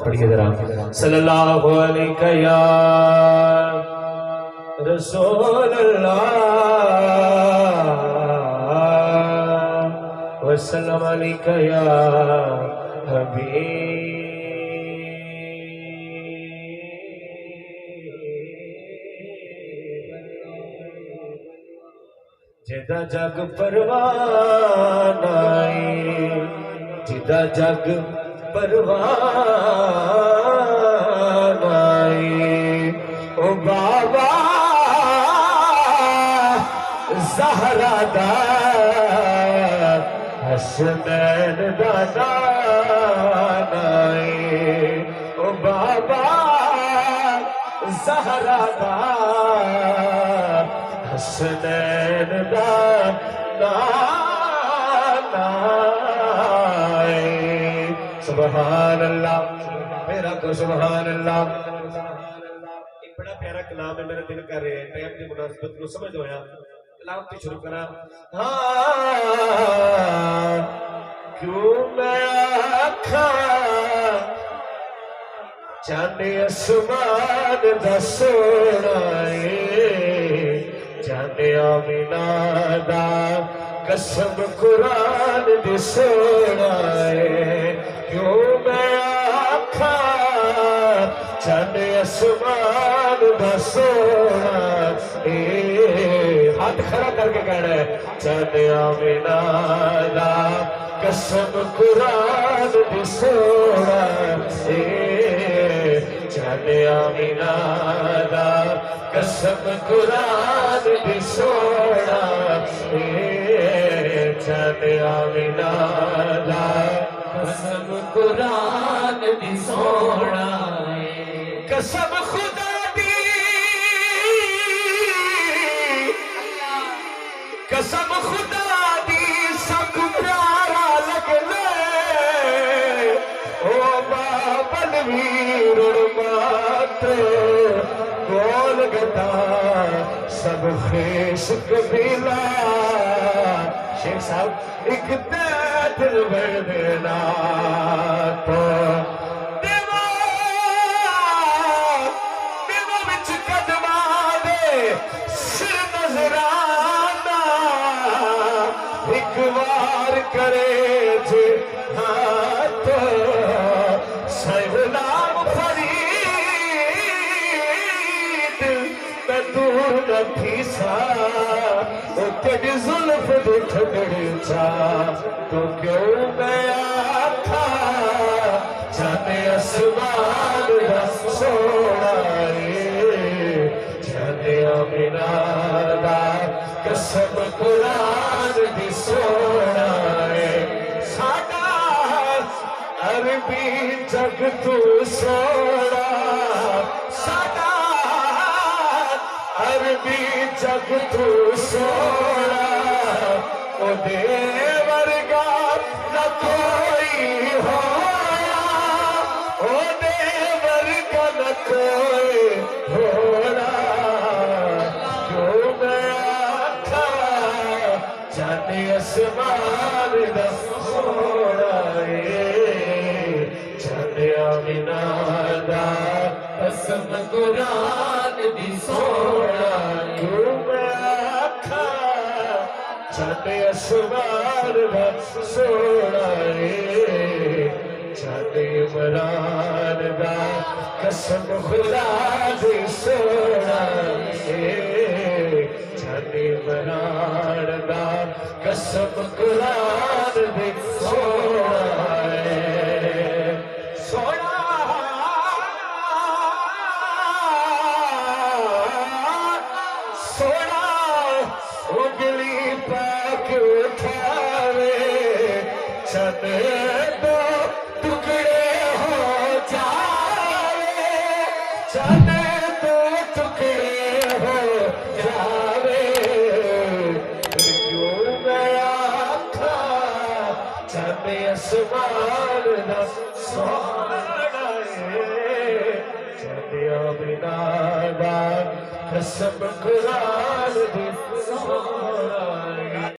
पढ़िए जरा। सल्लल्लाहु अलैहि या रसूल अल्लाह वसल्लम अलैहि या हबीब। जिदा जग परवाना जिदा जग परवाना ओ बाबा ज़हरा दा हसनैन दा नाना ओ बाबा ज़हरा दा हसनैन दा नाना। सुभान अल्लाह, मेरा को सुभान अल्लाह। एक बड़ा प्यारा कलाम है, मेरा दिल कर रहे हैं टाइम की मुनासिबत को समझ होया कलाम तो शुरू करा। हाँ क्यों मैं आखा चांदे आसमान दा सोना जाने आमिना दा कसम कुरान दी सोना क्यों मैं आखा जाने आसमान दा सोना हाथ खड़ा करके कहना है जाने आमिना दा कसम कुरान दी सोना जाने आमिना दा कसम कुरान दी सोना जाने आमिना दा कसम कुरान दी सोना कसम खुदा दी कसम खुदा दी सब प्यारा लगने ओ बाबल वीर मात बोल गता सब खेस कबीला शेख साहब एक दिल भर देना तो देवा देवा बिच कदमा दे सिर नजराना एक बार करे जे हाथ सैलाब फरीद मैं दूर न थी सा तेरी जुल्फ दे ठगड़े चा तो क्यों मैं आखा जाने आसमान दा सोना जाने आमिना दा कसम कुरान दी सोना साडा अरबी जग तू सोना साडा अरबी जग तू सोना ओ दे वर्गा न कोई होया ओ दे वर्गा न कोई होना क्यों मैं आखा जाने आसमान दा सोना जाने आमिना दा कसम कुरान दी सोना क्यों मैं आखा जाने आसमान दा सोना जाने इमरान दा कसम खुदा दी सोना जाने इमरान दा कसम कुरान दी सोना सोना सोना उंगली पाक उठावे चने दो टुकड़े हो जावे चने दो टुकड़े हो जावे क्यों मैं आखा चने आसमान दा सोना चने आमिना दा कसम कुरान दी सोना